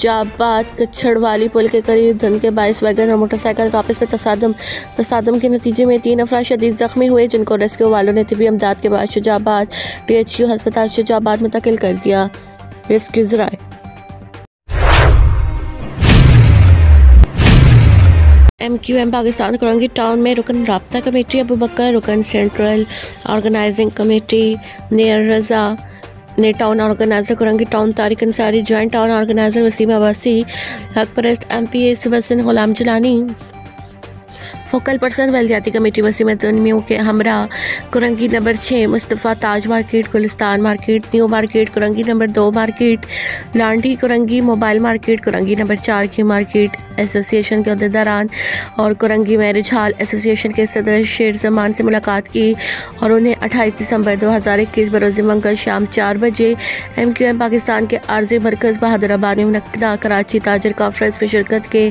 जाबाद कच्छड़वाली पुल के करीब धुंध के बाइस वैगन और मोटरसाइकिल का आपस में तसादम के नतीजे में 3 अफराद शदीद जख्मी हुए, जिनको रेस्क्यू वालों ने तिबी इमदाद के बाद शुजाबाद PHQ अस्पताल शुजाबाद मुंतकिल कर दिया। रेस्क्यू ज़राए MQM पाकिस्तान करंगी टाउन में रुकन राब्ता कमेटी अबू बकर, रुकन सेंट्रल ऑर्गेनाइजिंग कमेटी नेर रजा ने town organiser Korangi town Tariq Ansari, joint town organiser Waseem Abbasi, सरपरस्त MPA सुबह गुलाम जलानी, फोकल पर्सन बल्दियाती कमेटी वसीम तनमियों के हमरा Korangi number 6 Mustafa Taj market, Gulistan market, new market Korangi number 2 market, Landhi Korangi mobile market, Korangi number 4 की मार्केट एसोसिएशन के अहदेदारान और कुरंगी मैरिज हॉल एसोसिएशन के सदर शेर जमान से मुलाकात की और उन्हें 28 दिसंबर 2021 बरोज़ मंगल शाम 4 बजे MQM पाकिस्तान के आर्जी मरकज़ बहादुराबाद में मुनक्किदा कराची ताजर कॉन्फ्रेंस में शिरकत के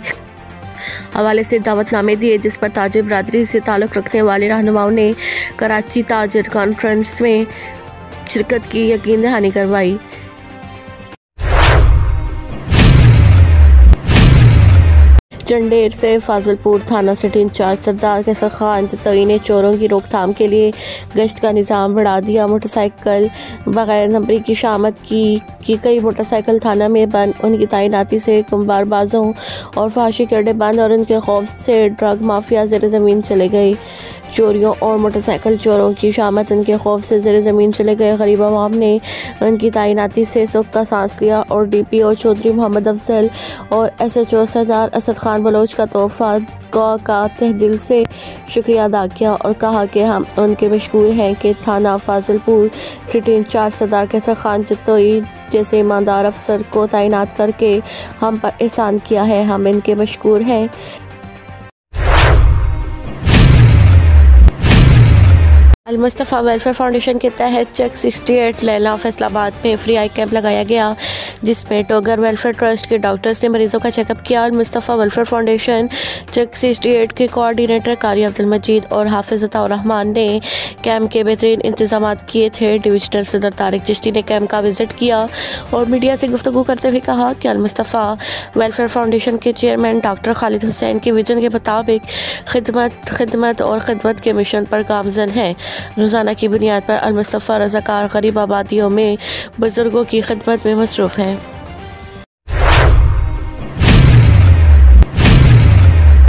हवाले से दावतनामे दिए, जिस पर ताजिर बरादरी से ताल्लुक़ रखने वाले रहनुमाओं ने कराची ताजिर कॉन्फ्रेंस में शिरकत की यकीन दहानी करवाई। चंडेर से फाजिलपुर थाना सिटी इंचार्ज सरदार कैसर खान जतोई ने चोरों की रोकथाम के लिए गश्त का निज़ाम बढ़ा दिया। मोटरसाइकिल बगैर नंबरी की शामत की कई मोटरसाइकिल थाना में बंद, उनकी तैनाती से कुम्बारबाजों और फहाशी के अड्डे बंद और उनके खौफ से ड्रग माफिया ज़ेर ज़मीन चले गए। चोरियों और मोटरसाइकिल चोरों की शामत उनके खौफ से ज़ेर ज़मीन चले गए। गरीब आवाम ने उनकी तैनाती से सुख का सांस लिया और DPO चौधरी मोहम्मद अफजल और SHO सरदार असद खान बलोच का तोहफा का तहे दिल से शुक्रिया अदा किया और कहा कि हम उनके मशकूर हैं कि थाना फाजिलपुर सिटी इंचार्ज सरदार कैसर खान जतोई जैसे ईमानदार अफसर को तैनात करके हम पर एहसान किया है। हम इनके मशकूर हैं। अल-मुस्तफ़ा वेलफेयर फाउंडेशन के तहत चेक 68 लैला फैसलाबाद में फ्री आई कैंप लगाया गया, जिसमें टोगर वेलफेयर ट्रस्ट के डॉक्टर्स ने मरीजों का चेकअप किया। अल-मुस्तफ़ा वेलफेयर फाउंडेशन चेक 68 के कोऑर्डिनेटर कारी अब्दुल मजीद और हाफिज़ अताउर रहमान ने कैंप के बेहतरीन इंतजाम किए थे। डिविजनल सदर तारिक चिश्ती ने कैंप का विजिट किया और मीडिया से गुफ्तगू करते हुए कहा कि अल-मुस्तफ़ा वेलफेयर फाउंडेशन के चेयरमैन डॉक्टर खालिद हुसैन के विजन के मुताबिक खिदमत और खिदमत के मिशन पर गामज़न है। रोज़ाना की बुनियाद पर अल-मुस्तफ़ा रज़ाकार गरीब आबादियों में बुजुर्गों की खिदमत में मसरूफ़ हैं।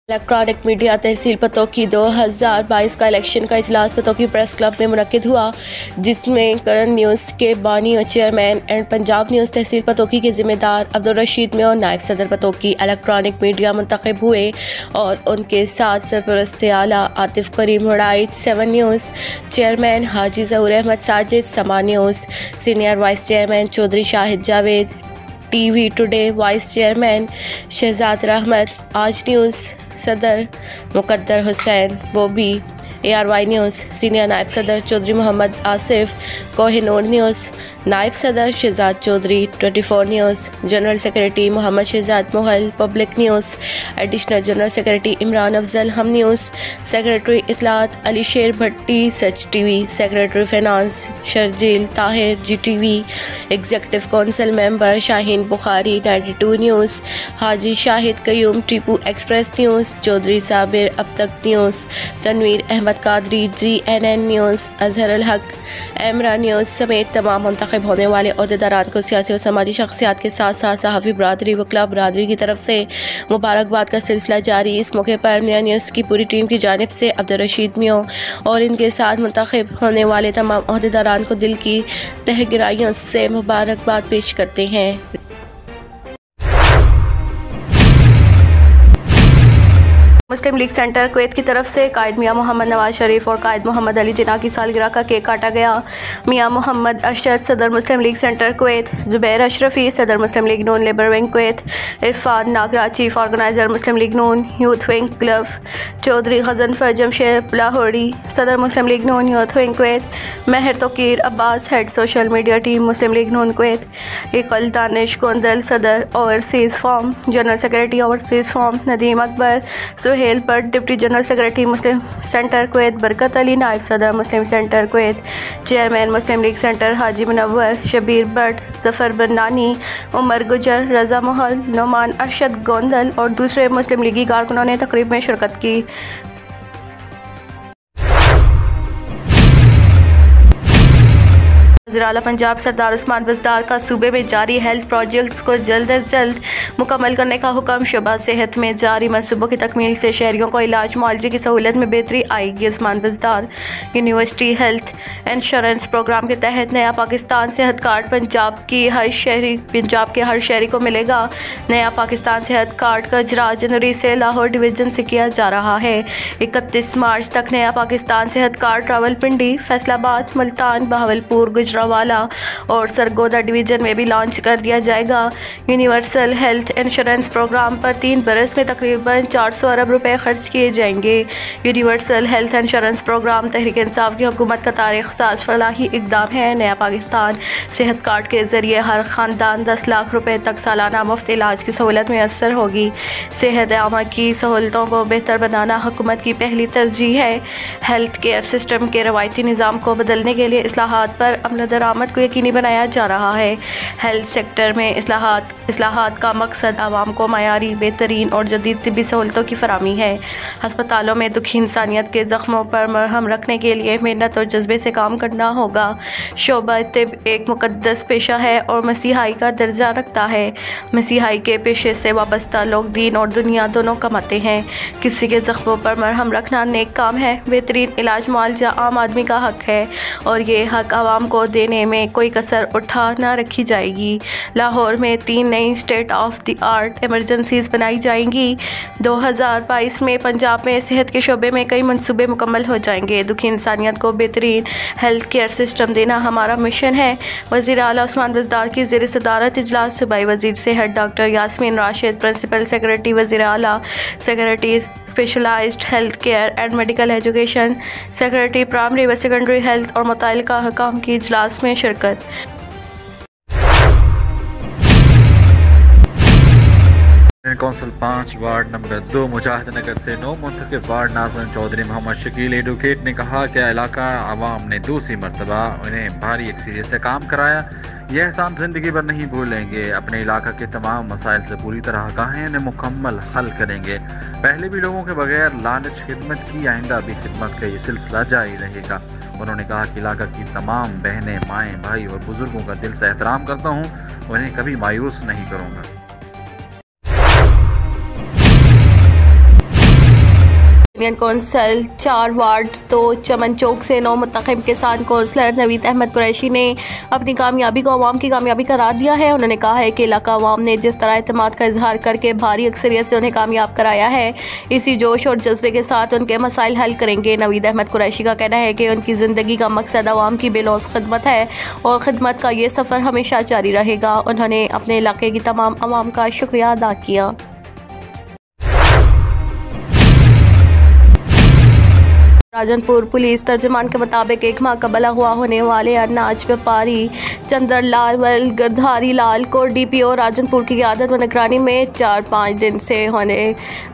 इलेक्ट्रॉनिक मीडिया तहसील पतोकी 2022 का इलेक्शन का इजलास पतोकी प्रेस क्लब में मुनक्किद हुआ, जिसमें करंट न्यूज़ के बानी और चेयरमैन एंड पंजाब न्यूज़ तहसील पतोकी के ज़िम्मेदार अब्दुल रशीद में और नायब सदर पतोकी इलेक्ट्रॉनिक मीडिया मुंतखब हुए और उनके साथ सरपरस्त आला आतिफ करीम हड़ाई 7 news, chairman Haji Zahoor Ahmed Sajid Samaa news, senior vice chairman Chaudhry Shahid Javed, TV today vice chairman Shahzad Rehmat, Aaj news सदर Muqaddar Hussain Bobby, ARY news senior नायब सदर चौधरी मोहम्मद आसिफ, कोहिनूर न्यूज़ नायब सदर Shahzad Chaudhry, 24 news general secretary Muhammad Shahzad Mughal, public news additional general secretary Imran Afzal, Hum news secretary इतलात अली शेर भट्टी, सच TV, secretary finance Sharjeel Tahir, GTV, executive council member Shaheen Bukhari, 92 news Haji Shahid Qayyum, Tipu express news Chaudhry Sabir, Ab Tak news Tanveer Ahmed Qadri, GNN news Azhar al Haq, एमरा news समेत तमाम मुंतखब होने वाले अहदेदारान को सियासी और समाजी शख्सियात के साथ साथ सहाफ़ी बरादरी व क्लब बरादरी की तरफ से मुबारकबाद का सिलसिला जारी। इस मौके पर मियाँ न्यूज़ की पूरी टीम की जानिब से अब्दुल रशीद मियाँ और इनके साथ मुंतखब होने वाले तमाम अहदेदारान को दिल की तह गहराइयों से मुबारकबाद पेश करते हैं। मुस्लिम लीग सेंटर कुवैत की तरफ से कायद मियाँ मोहम्मद नवाज शरीफ और कायद मोहम्मद अली जिन्ना की सालगिरह का केक काटा गया। मियाँ मोहम्मद अरशद सदर Muslim League centre Kuwait, Zubair Ashrafi सदर Muslim League Noon labour wing Kuwait, Irfan Nagra chief organiser Muslim League Noon youth wing club, Chaudhry Ghazanfar Jamshed Lahori सदर Muslim League Noon youth wing Kuwait, Mehar Tauqeer Abbas head social media team Muslim League Noon Kuwait, इकल दानिश कोंदल सदर overseas forum general secretary overseas forum, Nadeem Akbar खेल पर deputy general secretary Muslim centre Kuwait Barkat Ali, नायब सदर मुस्लिम centre Kuwait, chairman मुस्लिम League centre हाजी मुनव्वर, शबीर भट्ट, जफर बनानी, उमर गुजर, रजा महल, नोमान अरशद गोंदल और दूसरे मुस्लिम लीगी कारकुनों ने तकरीब में शिरकत की। वज़ीर आला पंजाब सरदार उस्मान बज़दार का सूबे में जारी हेल्थ प्रोजेक्ट्स को जल्द अज जल्द मुकम्मल करने का हुक्म। शोबा सेहत में जारी मनसूबों की तकमील से शहरियों को इलाज मुआलजे की सहूलत में बेहतरी आएगी। Usman Buzdar university health insurance programme के तहत नया पाकिस्तान सेहत कार्ड पंजाब के हर शहरी को मिलेगा। नया पाकिस्तान सेहत कार्ड का इजरा जनवरी से लाहौर डिवीज़न से किया जा रहा है। 31 मार्च तक नया पाकिस्तान सेहत कार्ड रावलपिंडी, फैसलाबाद, मुल्तान, बहावलपुर, गुजरावाला और सरगोदा डिवीज़न में भी लॉन्च कर दिया जाएगा। यूनिवर्सल हेल्थ इंश्योरेंस प्रोग्राम पर 3 बरस में तकरीबन 400 अरब रुपए खर्च किए जाएंगे। Universal health insurance programme Tehreek Insaf की हुकूमत का तारीख साज फलाही इकदाम है। नया पाकिस्तान सेहत कार्ड के जरिए हर ख़ानदान 10 लाख रुपए तक सालाना मुफ्त इलाज की सहूलत मैसर होगी। सेहत आमा की सहूलतों को बेहतर बनाना हुकूमत की पहली तरजीह है। हेल्थ केयर सिस्टम के रवायती निज़ाम को बदलने के लिए इस्लाहात पर अमल दरामद को यकीनी बनाया जा रहा है। हेल्थ सेक्टर में इस्लाहात का मकसद आवाम को मयारी, बेहतरीन और जदीद तिब्बी सहूलतों की फराहमी है। हस्पतालों में दुखी इंसानियत के ज़ख्मों पर मरहम रखने के लिए मेहनत और जज्बे से काम करना होगा। शोबा तिब एक मुक़द्दस पेशा है और मसीहाई का दर्जा रखता है। मसीहाई के पेशे से वाबस्ता लोग दीन और दुनिया दोनों कमाते हैं। किसी के ज़ख्मों पर मरहम रखना नेक काम है। बेहतरीन इलाज मुआलजा आम आदमी का हक है और ये हक आवाम को देने में कोई कसर उठा ना रखी जाएगी। लाहौर में 3 नई state of the art emergencies बनाई जाएंगी। 2022 में पंजाब में सेहत के शोबे में कई मंसूबे मुकम्मल हो जाएंगे। दुखी इंसानियत को बेहतरीन हेल्थ केयर सिस्टम देना हमारा मिशन है। वज़ीर आला उस्मान बज़दार की ज़ेर सदारत इजलास सूबाई वज़ीर सेहत doctor Yasmin Rashid, principal secretary वज़ीर आला, secretary specialized health care and medical education, secretary primary व सेकेंडरी हेल्थ और मुतल्लिका हकाम की इजलास में शिरकत। Council 5 ward number 2 Mujahid Nagar से 9 मुंतखब वार्ड नाज़रीन चौधरी मोहम्मद शकील एडवोकेट ने कहा कि इलाका आवाम ने दूसरी मरतबा उन्हें भारी अक्सरियत से काम कराया। यह एहसान ज़िंदगी भर नहीं भूलेंगे। अपने इलाका के तमाम मसाइल से पूरी तरह आगाह हैं, इन्हें मुकम्मल हल करेंगे। पहले भी लोगों के बगैर लालच खिदमत की, आइंदा भी खिदमत का ये सिलसिला जारी रहेगा। उन्होंने कहा कि इलाका की तमाम बहनें, माएँ, भाई और बुजुर्गों का दिल से एहतराम करता हूँ, उन्हें कभी मायूस नहीं करूँगा। यूनियन कौंसिल 4 वार्ड 2 चमन चौक से 9 मुंतखब किसान कौंसलर नवीद अहमद कुरैशी ने अपनी कामयाबी को अवाम की कामयाबी करार दिया है। उन्होंने कहा है कि इलाका अवाम ने जिस तरह एतमाद का इजहार करके भारी अक्सरियत से उन्हें कामयाब कराया है, इसी जोश और जज्बे के साथ उनके मसाइल हल करेंगे। नवीद अहमद कुरैशी का कहना है कि उनकी ज़िंदगी का मकसद अवाम की बेलौस खिदमत है और ख़िदमत का ये सफ़र हमेशा जारी रहेगा। उन्होंने अपने इलाके की तमाम अवाम का शुक्रिया अदा किया। राजनपुर पुलिस तर्जमान के मुताबिक 1 माह कबल अगवा होने वाले अनाज व्यापारी चंद्रलाल गिरधारी लाल को DPO राजनपुर की क़यादत व निगरानी में 4-5 दिन से होने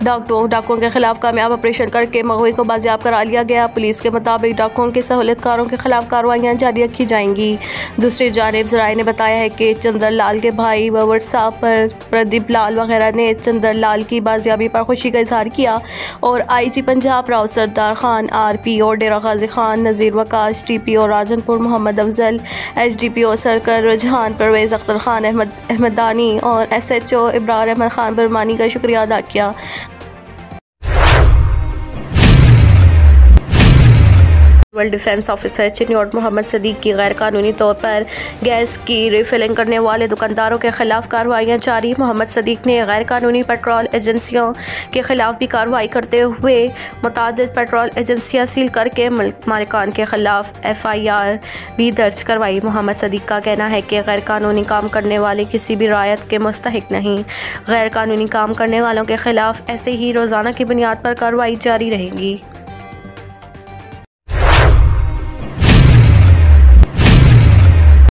डाकुओं के खिलाफ कामयाब ऑपरेशन करके मगवी को बाजियाब करा लिया गया। पुलिस के मुताबिक डाकुओं के सहूलतकारों के खिलाफ कार्रवाइयाँ जारी रखी जाएंगी। दूसरी जानिब ज़राए ने बताया है कि चंद्रलाल के भाई व व्हाट्सएप पर प्रदीप लाल वगैरह ने चंद्रलाल की बाजियाबी पर खुशी का इजहार किया और IG पंजाब राव सरदार खान, RPO डेरा गाजी खान, नज़ीर वकास, TPO राजनपुर मोहम्मद अफजल, SDPO सरकर रुझान परवेज़ अख्तर खान अहमदानी और SHO इब्रार अहमद खान बरमानी का शुक्रिया अदा किया। Civil defence officer Chiniot Mohammad Sadiq की गैर कानूनी तौर पर गैस की रिफिलिंग करने वाले दुकानदारों के खिलाफ कार्रवाइयाँ जारी। मोहम्मद सदीक ने गैर कानूनी पेट्रोल एजेंसियों के खिलाफ भी कार्रवाई करते हुए मुतादिद पेट्रोल एजेंसियाँ सील करके मालिकान के खिलाफ FIR भी दर्ज करवाई। मोहम्मद सदीक का कहना है कि गैर कानूनी काम करने वाले किसी भी रायत के मुस्तहिक नहीं। गैर कानूनी काम करने वालों के खिलाफ ऐसे ही रोज़ाना की बुनियाद पर कार्रवाई जारी रहेगी।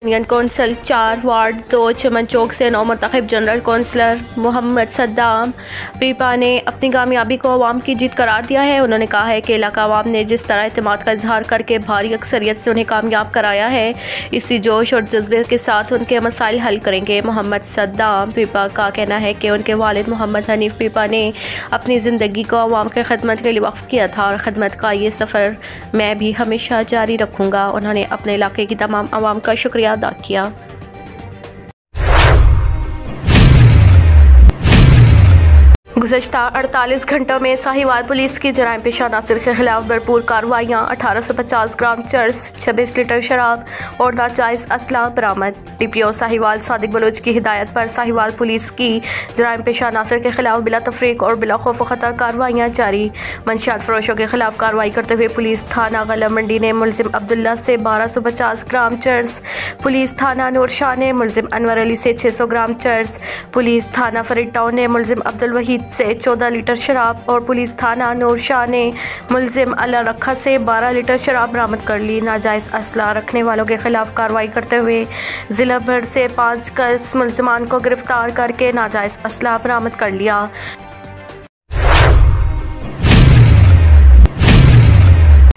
यूनियन कौंसिल 4 वार्ड 2 चमन चौक से नौ मुंतखब जनरल कौंसलर मोहम्मद सद्दाम पीपा ने अपनी कामयाबी को अवाम की जीत करार दिया है। उन्होंने कहा है कि इलाका अवाम ने जिस तरह एतमाद का इजहार करके भारी अक्सरियत से उन्हें कामयाब कराया है, इसी जोश और जज्बे के साथ उनके मसाइल हल करेंगे। मोहम्मद सद्दाम पीपा का कहना है कि उनके वालिद मोहम्मद हनीफ पीपा ने अपनी ज़िंदगी को अवाम के खिदमत के लिए वक्फ किया था और ख़िदमत का ये सफ़र मैं भी हमेशा जारी रखूँगा। उन्होंने अपने इलाके की तमाम अवाम का शुक्रिया अदा किया। गुज़श्ता 48 घंटों में साहिवाल पुलिस की जराइम पेशा नासिर के खिलाफ भरपूर कार्रवाइयाँ, 1850 ग्राम चर्स, 26 लीटर शराब और नाजायज़ असला बरामद। DPO साहिवाल सादिक बलोच की हिदायत पर साहिवाल पुलिस की जराइम पेशा नासिर के खिलाफ बिला तफरीक और बिला खौफ ख़तर कार्रवाइयाँ जारी। मंशियात फरोशों के खिलाफ कार्रवाई करते हुए पुलिस थाना गला मंडी ने मुलजिम अब्दुल्ला से 1250 ग्राम चर्स, पुलिस थाना नूरशाह ने मुलजिम अनवर अली से 600 ग्राम चर्स, पुलिस थाना फरीद टाउन ने मुलजिम अब्दुल वहीद से 14 लीटर शराब और पुलिस थाना नूरशाह ने मुलजिम अल्लाह रखा से 12 लीटर शराब बरामद कर ली। नाजायज़ असला रखने वालों के खिलाफ कार्रवाई करते हुए ज़िला भर से 5 मुलजिमान को गिरफ्तार करके नाजायज़ असला बरामद कर लिया।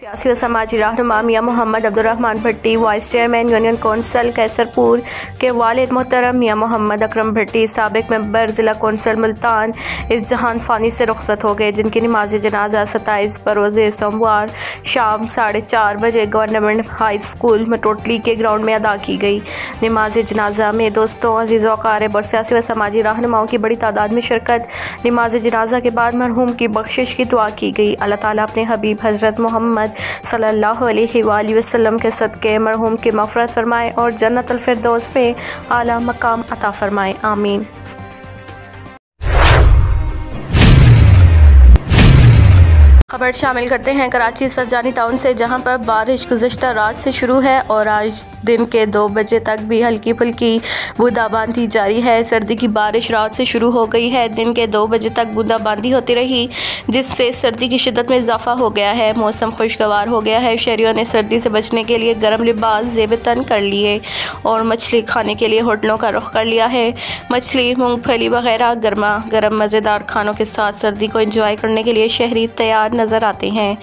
सियासी व समाजी रहनुमा मियां मोहम्मद अब्दुर्रहमान भट्टी, वाइस चेयरमैन यूनियन कौंसिल कैसरपुर के वालिद मोहतरम मियां मोहम्मद अकरम भट्टी, साबिक मेंबर ज़िला कौंसिल मुल्तान, इस जहान फ़ानी से रुखसत हो गए, जिनकी नमाज जनाजा 27 बरोज़ सोमवार शाम 4:30 बजे गवर्नमेंट हाई स्कूल मटोटली के ग्राउंड में अदा की गई। नमाज जनाजा में दोस्तों, अजीज़ों, अक़ारिब और सियासी व समाजी रहनुमाओं की बड़ी तादाद में शिरकत। नमाज जनाजा के बाद मरहूम की बख्शिश की दुआ की गई। अल्लाह ताला अपने हबीब हज़रत मोहम्मद सल्लल्लाहु अलैहि वसल्लम के सदक़े मरहूम की मग़फ़िरत फ़रमाए और जन्नतुल फ़िरदौस में आला मकाम अता फ़रमाए, आमीन। खबर शामिल करते हैं कराची सरजानी टाउन से, जहां पर बारिश गुज़श्ता रात से शुरू है और आज दिन के 2 बजे तक भी हल्की फुल्की बूंदाबांदी जारी है। सर्दी की बारिश रात से शुरू हो गई है, दिन के 2 बजे तक बूंदाबांदी होती रही, जिससे सर्दी की शिद्दत में इजाफा हो गया है। मौसम खुशगवार हो गया है। शहरियों ने सर्दी से बचने के लिए गर्म लिबास ज़ेब तन कर लिए और मछली खाने के लिए होटलों का रुख कर लिया है। मछली, मूँगफली वगैरह गर्मा गर्म मज़ेदार खानों के साथ सर्दी को एंजॉय करने के लिए शहरी तैयार नज़र आते हैं।